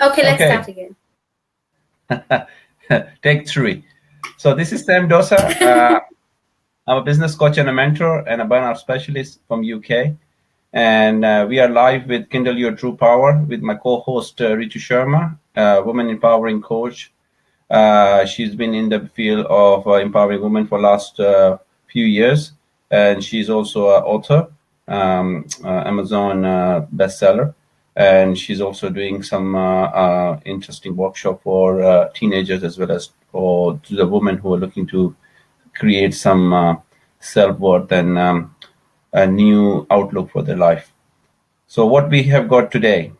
Okay, let's Okay, start again. take three. So this is Sam Dosa. I'm a business coach and a mentor and a burnout specialist from UK. And we are live with Kindle Your True Power with my co-host Ritu Sharma, woman empowering coach. She's been in the field of empowering women for last few years, and she's also an author, Amazon bestseller, and she's also doing some interesting workshop for teenagers as well as for the women who are looking to create some self-worth and a new outlook for their life. So what we have got today.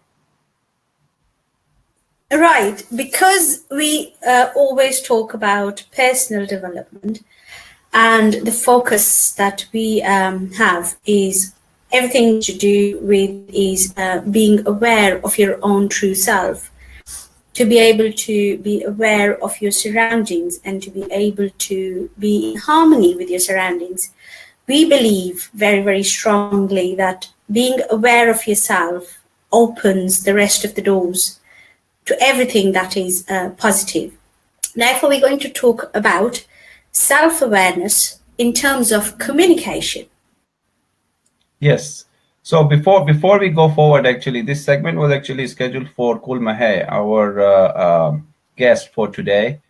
Right, because we always talk about personal development, and the focus that we have is everything to do with is being aware of your own true self, to be able to be aware of your surroundings and to be able to be in harmony with your surroundings. We believe very, very strongly that being aware of yourself opens the rest of the doors to everything that is positive. Therefore, we're going to talk about self awareness in terms of communication. Yes. So before we go forward, actually, this segment was actually scheduled for Kul Mahe, our guest for today,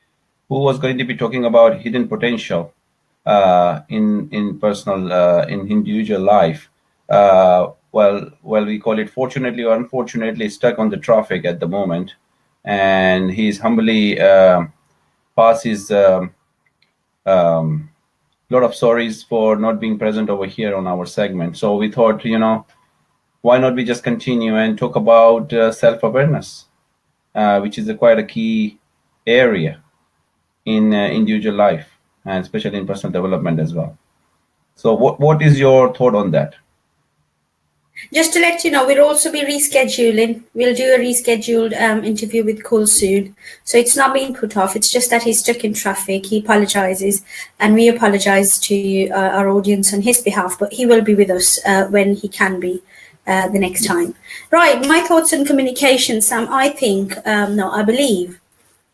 who was going to be talking about hidden potential in personal in individual life. Well, we call it fortunately or unfortunately stuck on the traffic at the moment, and he's humbly passed his lot of sorries for not being present over here on our segment. So we thought, why not we just continue and talk about self-awareness, which is quite a key area in individual life and especially in personal development as well. So what is your thought on that? Just to let you know, we'll also be rescheduling. We'll do a rescheduled interview with Cole soon. So it's not being put off. It's just that he's stuck in traffic. He apologizes, and we apologize to our audience on his behalf. But he will be with us when he can be the next time. Right. My thoughts on communication, Sam. I think, no, I believe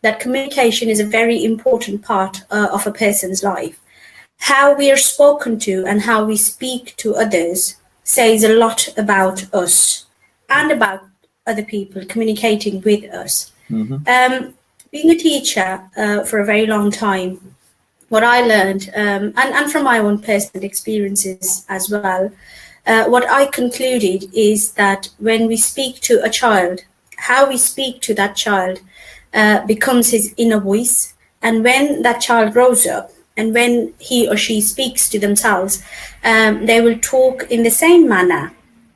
that communication is a very important part of a person's life. How we are spoken to and how we speak to others says a lot about us and about other people communicating with us. Mm-hmm. Being a teacher for a very long time, what I learned, and from my own personal experiences as well, what I concluded is that when we speak to a child, how we speak to that child becomes his inner voice. And when that child grows up, and when he or she speaks to themselves, they will talk in the same manner,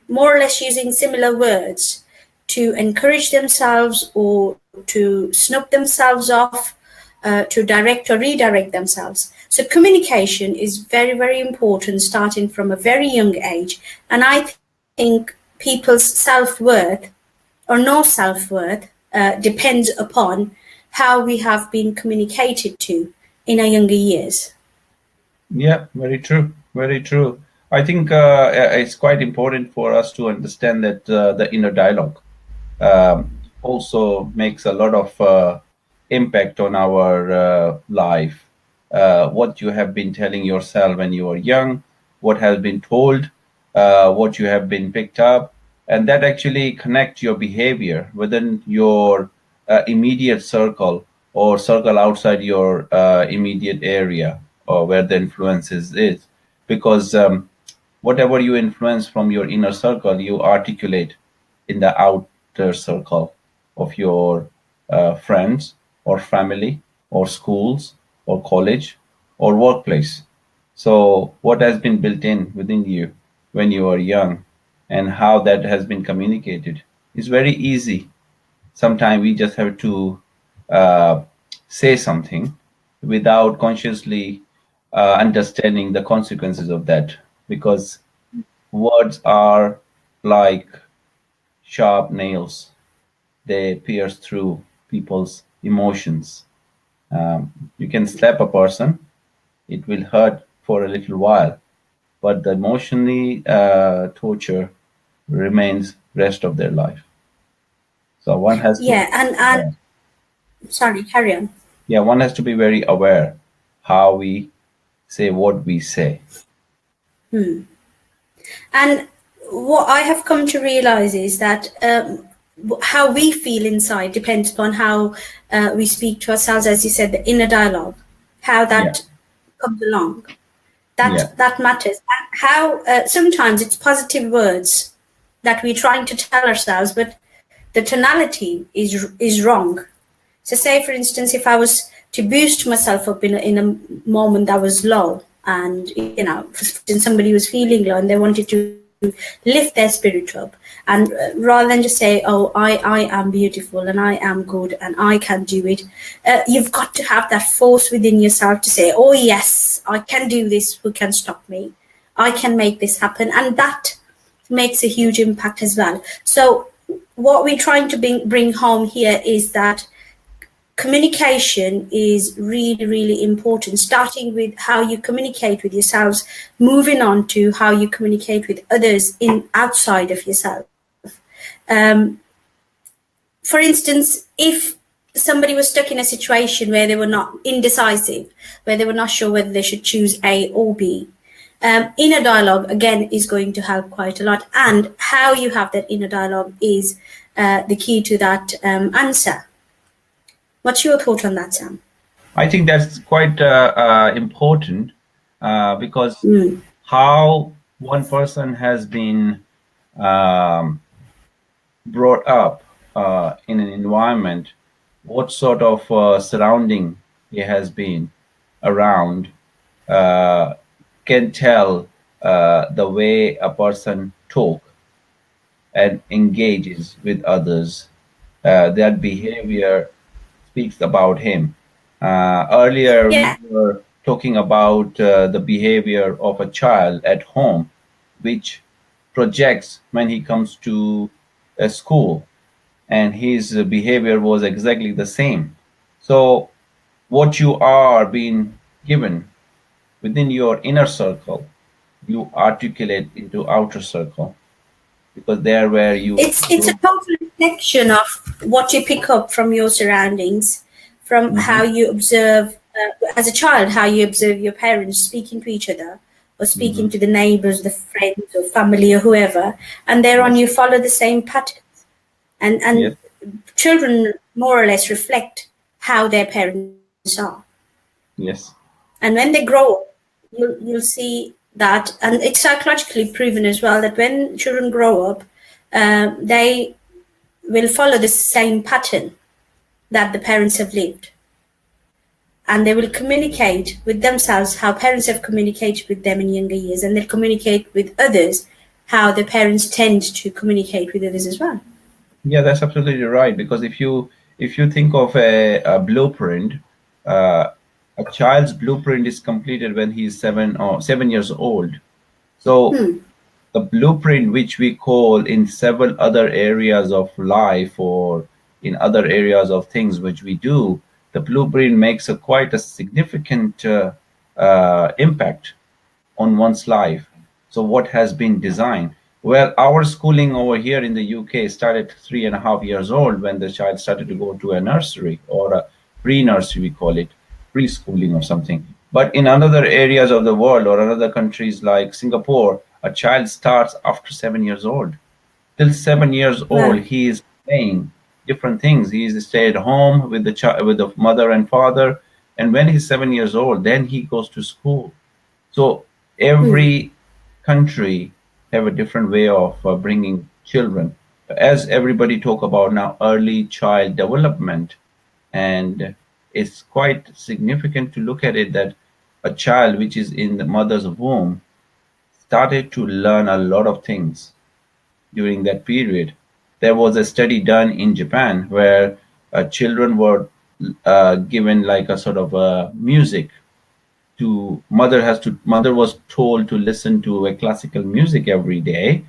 more or less using similar words to encourage themselves or to snub themselves off, to direct or redirect themselves. So communication is very, very important starting from a very young age. And I think people's self-worth or no self-worth depends upon how we have been communicated to in our younger years. Yeah, very true. Very true. I think it's quite important for us to understand that the inner dialogue also makes a lot of impact on our life. What you have been telling yourself when you were young, what has been told, what you have been picked up, and that actually connect your behavior within your immediate circle or circle outside your immediate area or where the influences is. Because whatever you influence from your inner circle, you articulate in the outer circle of your friends or family or schools or college or workplace. So, what has been built in within you when you are young and how that has been communicated is very easy. Sometimes we just have to uh, say something without consciously understanding the consequences of that because words are like sharp nails. They pierce through people's emotions. You can slap a person, it will hurt for a little while, but the emotionally torture remains rest of their life. So one has to, Yeah, and yeah, sorry, carry on. yeah, one has to be very aware how we say what we say. And what I have come to realize is that how we feel inside depends upon how we speak to ourselves, as you said, the inner dialogue, how Yeah, that comes along. That yeah, that matters. And how sometimes it's positive words that we're trying to tell ourselves, but the tonality is wrong. So, say for instance, if I was to boost myself up in a moment that was low, and somebody was feeling low and they wanted to lift their spirit up, and rather than just say, "Oh, I am beautiful and I am good and I can do it," you've got to have that force within yourself to say, "Oh yes, I can do this. Who can stop me? I can make this happen," and that makes a huge impact as well. So, what we're trying to bring home here is that communication is really, really important, starting with how you communicate with yourselves, moving on to how you communicate with others in outside of yourself. Um, for instance, if somebody was stuck in a situation where they were not indecisive, where they were not sure whether they should choose A or B, inner dialogue again is going to help quite a lot. And how you have that inner dialogue is the key to that answer. What's your thought on that, Sam? I think that's quite important because Mm. how one person has been um, brought up in an environment, what sort of surrounding he has been around, uh, can tell the way a person talk and engages with others. That behavior speaks about him. Earlier, we Yeah. were talking about the behavior of a child at home, which projects when he comes to a school, and his behavior was exactly the same. So, what you are being given within your inner circle, you articulate into outer circle because there where you It's a total reflection of what you pick up from your surroundings, from how Mhm, you observe as a child, how you observe your parents speaking to each other, or speaking mhm. to the neighbors, the friends, or family, or whoever, and thereon Yes, you follow the same pattern. yes, And children more or less reflect how their parents are. yes, And when they grow up, you'll see that, and it's psychologically proven as well that when children grow up, they will follow the same pattern that the parents have lived. And they will communicate with themselves how parents have communicated with them in younger years, and they'll communicate with others how the parents tend to communicate with others as well. yeah, that's absolutely right. Because if you think of a blueprint, uh, a child's blueprint is completed when he's 7 years old. So Hmm. the blueprint which we call in several other areas of life or in other areas of things which we do, the blueprint makes a quite a significant impact on one's life. So what has been designed? Well, our schooling over here in the UK started 3.5 years old when the child started to go to a nursery or a pre-nursery, we call it preschooling or something. But in other areas of the world or other countries like Singapore, a child starts after 7 years old. Till 7 years old, Wow. he is playing different things. He is stay at home with the child, with the mother and father, and when he's 7 years old, then he goes to school. So Hmm. every country have a different way of bringing children. As everybody talk about now, early child development, and it's quite significant to look at it that a child which is in the mother's womb started to learn a lot of things during that period. There was a study done in Japan where children were given like a sort of music to mother was told to listen to a classical music every day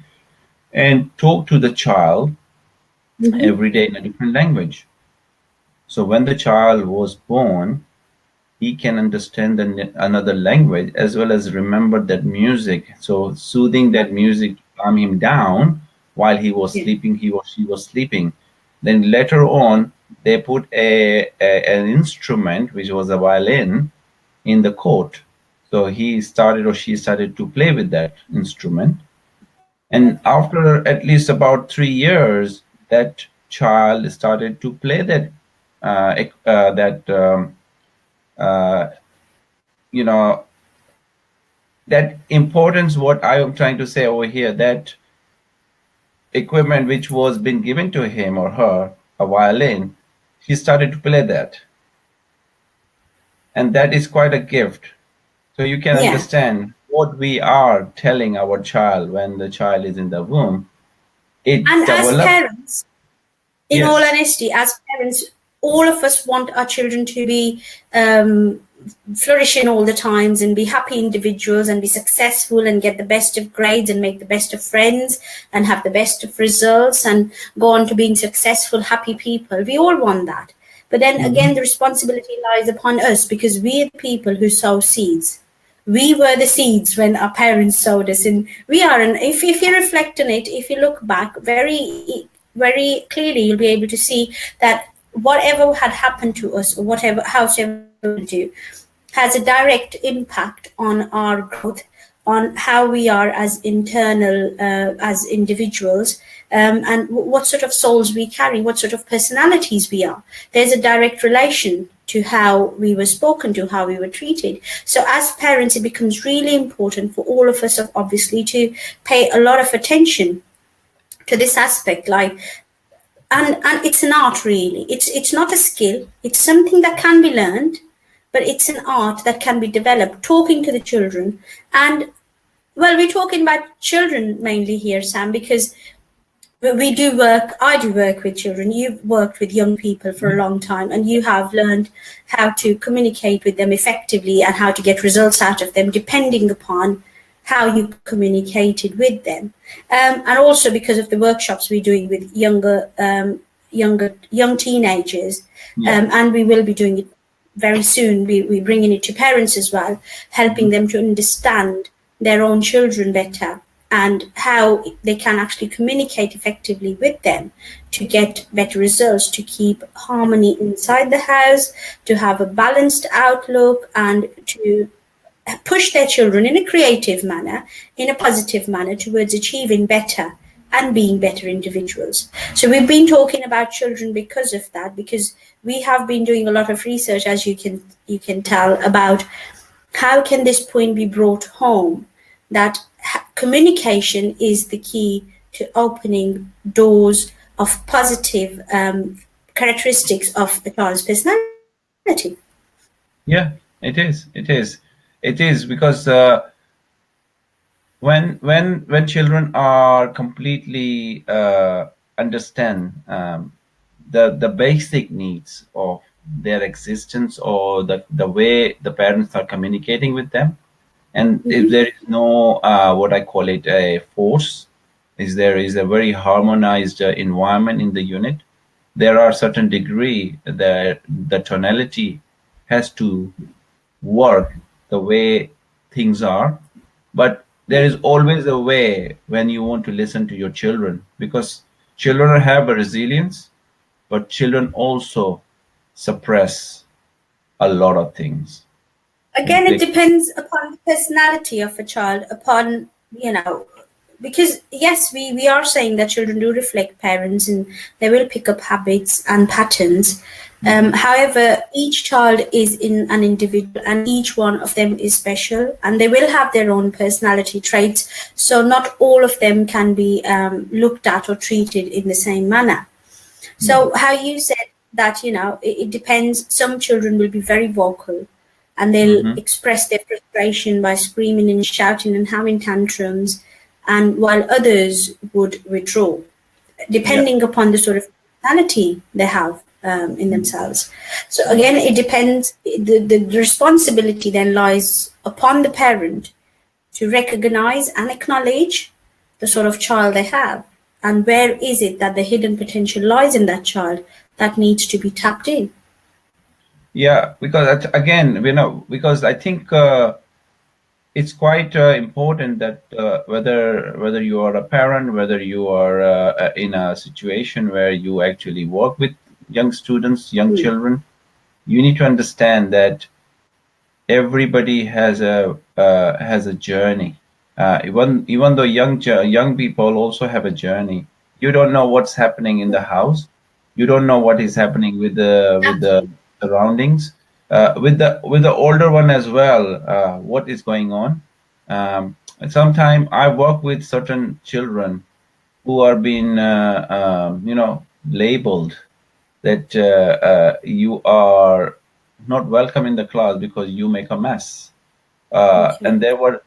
and talk to the child Mm-hmm. every day in a different language. So when the child was born, he can understand another language as well as remember that music. So soothing that music to calm him down while he was Yeah. sleeping, he or she was sleeping. Then later on, they put an instrument, which was a violin, in the court. So he started or she started to play with that instrument. And after at least about 3 years, that child started to play that, uh, you know, that importance, what I am trying to say over here, that equipment which was been given to him or her, a violin, he started to play that. And that is quite a gift. So you can Yeah. understand what we are telling our child when the child is in the womb. It And as develops. parents, in all Yes. honesty, as parents, all of us want our children to be flourishing all the times and be happy individuals and be successful and get the best of grades and make the best of friends and have the best of results and go on to being successful, happy people. We all want that. But then again, the responsibility lies upon us because we are the people who sow seeds. We were the seeds when our parents sowed us, and we are. And if you reflect on it, if you look back very clearly, you'll be able to see that whatever had happened to us or however we do has a direct impact on our growth, on how we are as as individuals, and what sort of souls we carry, what sort of personalities we are. There's a direct relation to how we were spoken to, how we were treated. So as parents, it becomes really important for all of us, obviously, to pay a lot of attention to this aspect, like, and it's an art, really. It's not a skill. It's something that can be learned, but it's an art that can be developed. Talking to the children, and well, we're talking about children mainly here, Sam, because we do work. I do work with children. You've worked with young people for a long time, and you have learned how to communicate with them effectively and how to get results out of them, depending upon how you communicated with them, and also because of the workshops we're doing with young teenagers, and we will be doing it very soon. We're bringing it to parents as well, helping them to understand their own children better and how they can actually communicate effectively with them to get better results, to keep harmony inside the house, to have a balanced outlook, and to push their children in a creative manner, in a positive manner, towards achieving better and being better individuals. So we've been talking about children because of that, because we have been doing a lot of research, as you can tell, about how can this point be brought home, that communication is the key to opening doors of positive characteristics of a child's personality. Yeah, it is. It is. It is because when children are completely understand the basic needs of their existence, or the way the parents are communicating with them, and if there is no what I call it a force, is there is a very harmonized environment in the unit, there are certain degree that the tonality has to work the way things are. But there is always a way when you want to listen to your children, because children have a resilience, but children also suppress a lot of things. Again, it They, depends upon the personality of a child, upon, because yes, we are saying that children do reflect parents and they will pick up habits and patterns. However, each child is in an individual and each one of them is special and they will have their own personality traits. So not all of them can be looked at or treated in the same manner. So how you said that, it depends. Some children will be very vocal and they'll express their frustration by screaming and shouting and having tantrums, and while others would withdraw, depending upon the sort of personality they have in themselves. So again, it depends. The responsibility then lies upon the parent to recognize and acknowledge the sort of child they have, and where is it that the hidden potential lies in that child that needs to be tapped in. yeah, because again, because I think it's quite important that whether you are a parent, whether you are in a situation where you actually work with young students, young Mm. children, you need to understand that everybody has a journey. Even though young people also have a journey, you don't know what's happening in the house. You don't know what is happening with the Absolutely. surroundings. With the older one as well, what is going on? Sometimes I work with certain children who are being labeled that you are not welcome in the class because you make a mess. Okay. And they were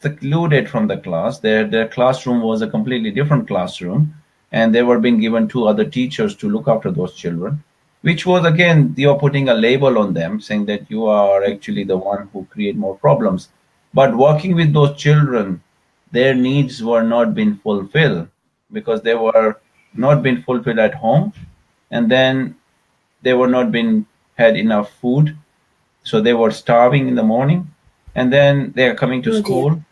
secluded from the class. Their classroom was a completely different classroom, and they were being given two other teachers to look after those children, which was again you're putting a label on them, saying that you are actually the one who create more problems. But working with those children, their needs were not being fulfilled because they were not being fulfilled at home, and then they were not being had enough food, so they were starving in the morning, and then they are coming to Oh dear. school.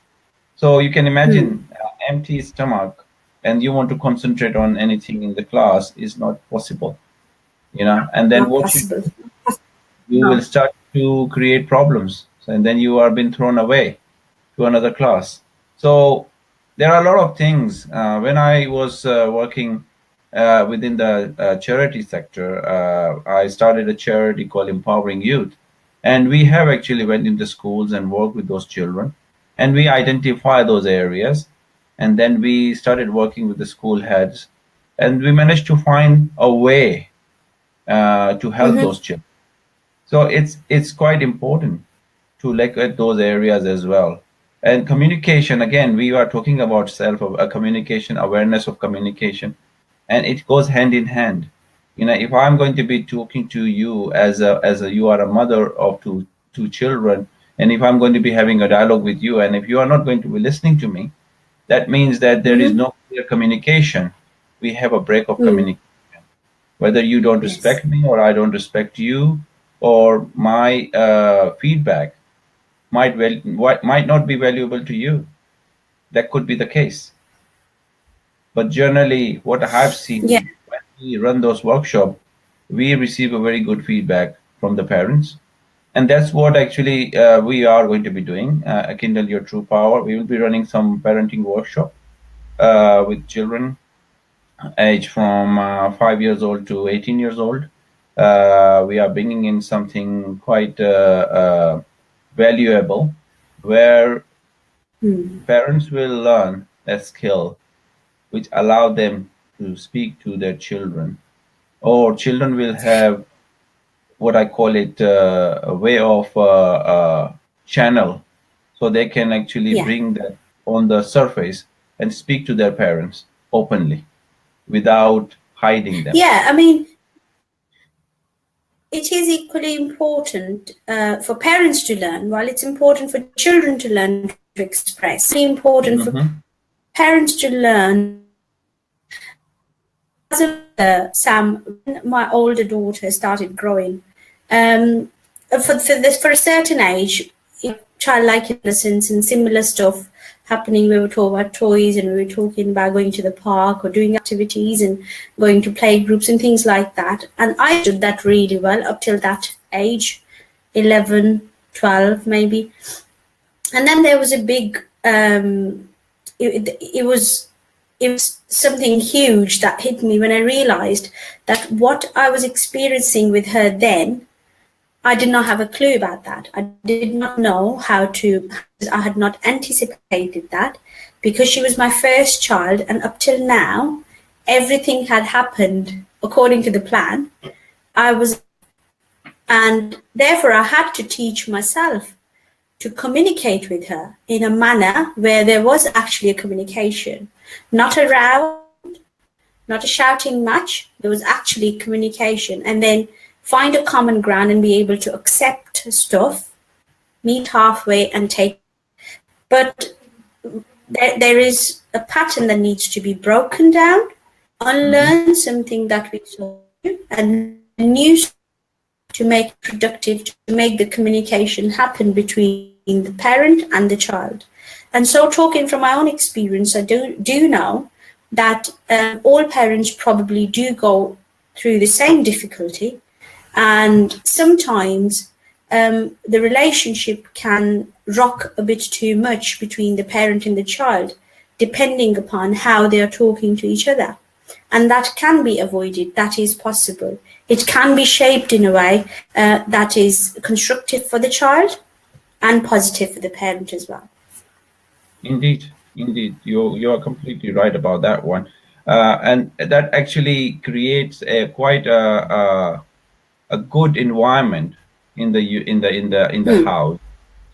So you can Hmm. imagine empty stomach, and you want to concentrate on anything in the class is not possible, and then Not what you possible. you will No. start to create problems. So, and then you are being thrown away to another class. So there are a lot of things. When I was working within the charity sector, I started a charity called Empowering Youth, and we have actually went into schools and worked with those children, and we identify those areas, and then we started working with the school heads, and we managed to find a way to help Mm-hmm. those children. So it's quite important to look at those areas as well. And communication, again, we are talking about self communication, awareness of communication, and it goes hand in hand. If I'm going to be talking to you as a you are a mother of two children, and if I'm going to be having a dialogue with you, and if you are not going to be listening to me, that means that there is Mm-hmm. no clear communication. We have a break of Mm. communication, whether you don't Yes. respect me or I don't respect you, or my feedback might not be valuable to you. That could be the case. But generally, what I've Yeah. seen when we run those workshops, we receive a very good feedback from the parents. And that's what actually we are going to be doing. Kindle Your True Power. We will be running some parenting workshop with children age from 5 years old to 18 years old. We are bringing in something quite valuable where Mm. parents will learn a skill which allow them to speak to their children, or children will have what I call it a way of channel, so they can actually Yeah. bring that on the surface and speak to their parents openly without hiding them. Yeah. I mean, it is equally important for parents to learn, while it's important for children to learn to express. It's really important for Mm-hmm. parents to learn. As Sam, when my older daughter started growing, um, for a certain age, childlike innocence and similar stuff happening. We were talking about toys, and we were talking about going to the park or doing activities and going to play groups and things like that. And I did that really well up till that age, 11, 12 maybe. And then there was a big it was something huge that hit me when I realized that what I was experiencing with her then, I did not have a clue about that. I did not know how to, I had not anticipated that because she was my first child, and up till now, everything had happened according to the plan. I was, and therefore I had to teach myself to communicate with her in a manner where there was actually a communication, not a row, not a shouting match. There was actually communication, and then find a common ground and be able to accept stuff, meet halfway, and take. But there is a pattern that needs to be broken down, Mm-hmm. unlearn something that we saw, and new to to make it productive, to make the communication happen between the parent and the child. And so, talking from my own experience, I do know that all parents probably do go through the same difficulty, and sometimes the relationship can rock a bit too much between the parent and the child, depending upon how they are talking to each other. And that can be avoided, that is possible. It can be shaped in a way that is constructive for the child and positive for the parent as well. Indeed, indeed, you are completely right about that one, and that actually creates a quite a good environment in the house.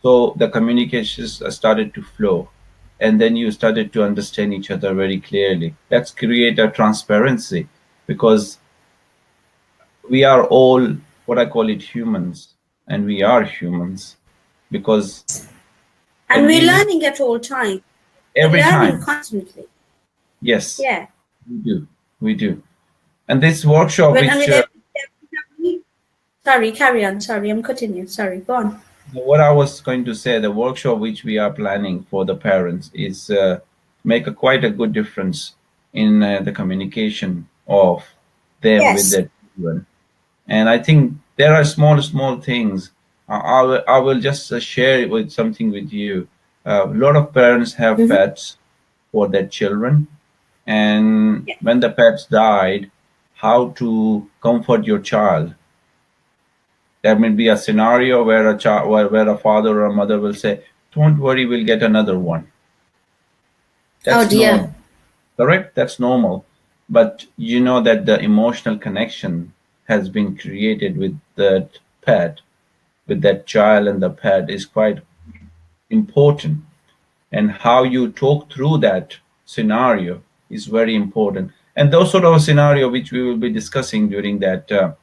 So the communications started to flow, and then you started to understand each other very clearly. Let's create a transparency, because we are all what I call it humans, and we are humans because And when we we're live learning at all times. every We're learning time, constantly. yes, Yeah. we do. And this workshop, When, which sorry, carry on. Sorry, I'm cutting you. Sorry, go on. what I was going to say, the workshop which we are planning for the parents is make quite a good difference in the communication of them with Yes. their children. And I think there are small things. I will just share it with something with you. A lot of parents have pets for their children, and Yeah. when the pets died, how to comfort your child. There may be a scenario where a child, where a father or a mother will say, "Don't worry, we'll get another one." Oh That's dear. normal, correct? That's normal. But you know that the emotional connection has been created with that pet, with that child and the pet is quite important. And how you talk through that scenario is very important. And those sort of a scenario which we will be discussing during that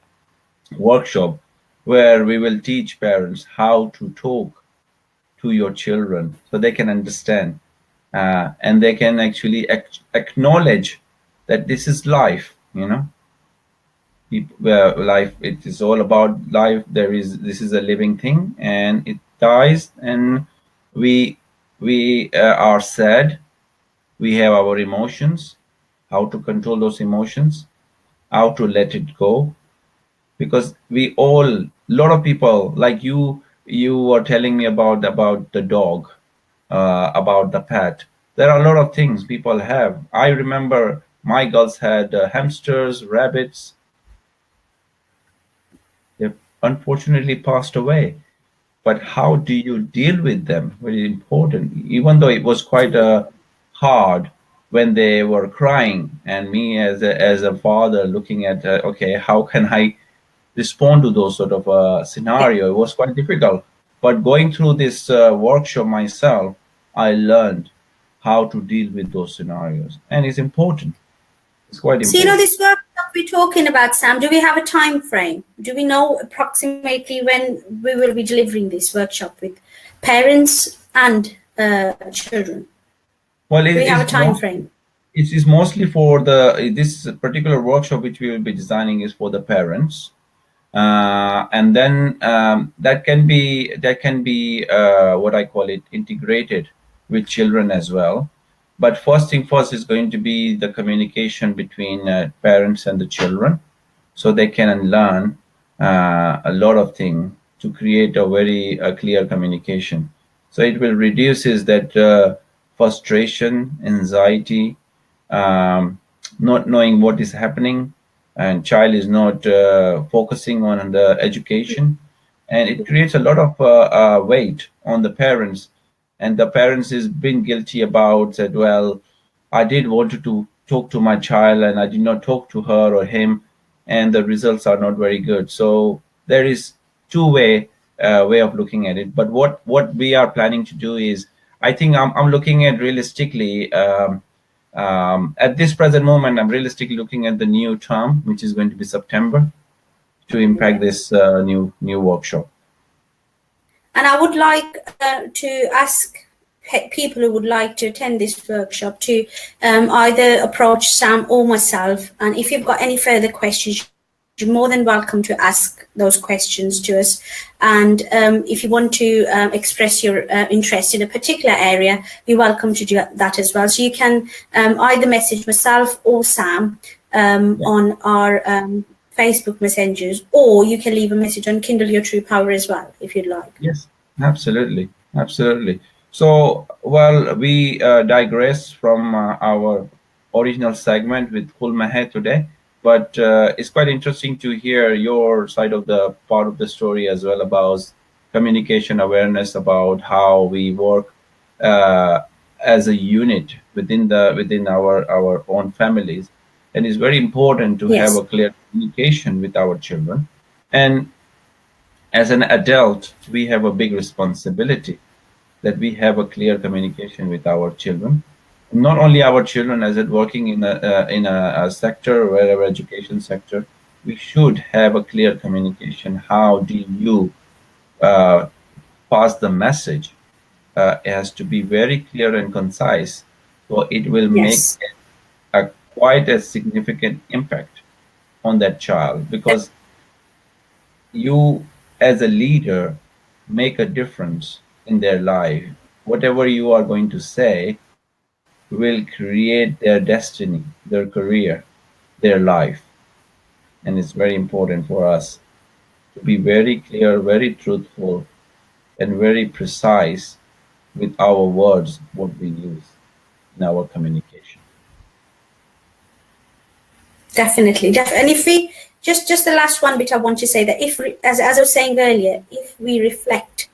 workshop, where we will teach parents how to talk to your children so they can understand, and they can actually acknowledge that this is life. Life, it is all about life. This is a living thing, and it dies, and we are sad. We have our emotions, how to control those emotions, how to let it go, because we all, a lot of people like you were telling me about the dog, about the pet. There are a lot of things people have. I remember my girls had hamsters, rabbits. They unfortunately passed away. But how do you deal with them? Very important. Even though it was quite hard when they were crying, and me as a father looking at, okay, how can I respond to those sort of scenario? It was quite difficult. But going through this workshop myself, I learned how to deal with those scenarios, and it's important. It's quite So, important. this workshop we're talking about, Sam, do we have a time frame? Do we know approximately when we will be delivering this workshop with parents and children? Well, Do we have a time frame? It is mostly for this particular workshop which we will be designing is for the parents, and then that can be what I call it integrated with children as well. But first thing first is going to be the communication between parents and the children, so they can learn a lot of things to create a very clear communication. So it will reduces that frustration, anxiety, not knowing what is happening, and child is not focusing on the education, and it creates a lot of weight on the parents, and the parents is being guilty about that, well, I did want to talk to my child and I did not talk to her or him, and the results are not very good. So there is two-way way of looking at it. But what we are planning to do is, I think I'm looking at realistically, at this present moment, I'm realistically looking at the new term, which is going to be September, to impact this new workshop. And I would like to ask people who would like to attend this workshop to either approach Sam or myself. And if you've got any further questions, you're more than welcome to ask those questions to us. And if you want to express your interest in a particular area, you're welcome to do that as well. So you can either message myself or Sam on our Facebook messengers, or you can leave a message on Kindle Your True Power as well, if you'd like. Yes, absolutely. Absolutely. So, well, we digress from our original segment with Khul Mahe today, but it's quite interesting to hear your side of the part of the story as well about communication awareness, about how we work as a unit within our own families. And it's very important to have Yes. a clear communication with our children. And as an adult, we have a big responsibility that we have a clear communication with our children. Not only our children, as it working in a sector, wherever education sector, we should have a clear communication. How do you pass the message? It has to be very clear and concise, so it will make Yes. quite a significant impact on that child, because you as a leader make a difference in their life. Whatever you are going to say will create their destiny, their career, their life. And it's very important for us to be very clear, very truthful, and very precise with our words, what we use in our communication. Definitely. And if we just the last one bit, I want to say that if as I was saying earlier, if we reflect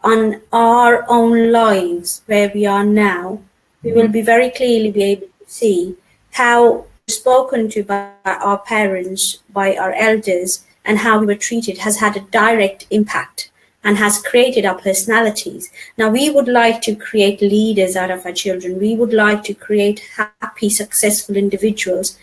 on our own lives where we are now, we will be very clearly be able to see how spoken to by our parents, by our elders, and how we were treated has had a direct impact and has created our personalities. Now, we would like to create leaders out of our children. We would like to create happy, successful individuals.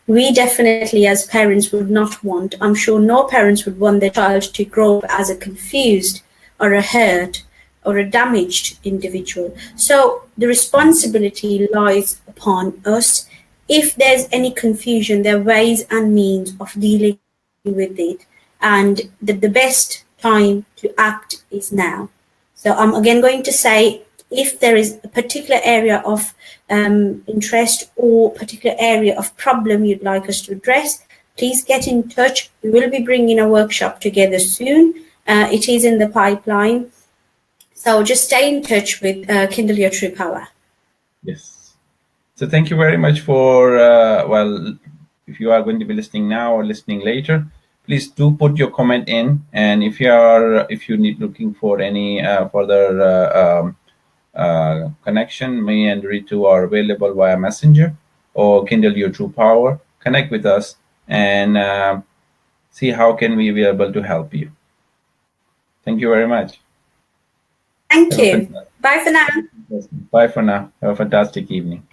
We definitely, as parents, would not want, I'm sure no parents would want their child to grow up as a confused or a hurt or a damaged individual. So the responsibility lies upon us. If there's any confusion, there are ways and means of dealing with it. And the best time to act is now. So I'm again going to say, if there is a particular area of interest or particular area of problem you'd like us to address, please get in touch. We will be bringing a workshop together soon. It is in the pipeline. So just stay in touch with Kindle Your True Power. Yes. So thank you very much for, well, if you are going to be listening now or listening later, please do put your comment in. And if you need looking for any further connection, me and Ritu are available via Messenger or Kindle Your True Power. Connect with us and see how can we be able to help you. Thank you very much. Thank you. Bye for now. Bye for now. Have a fantastic evening.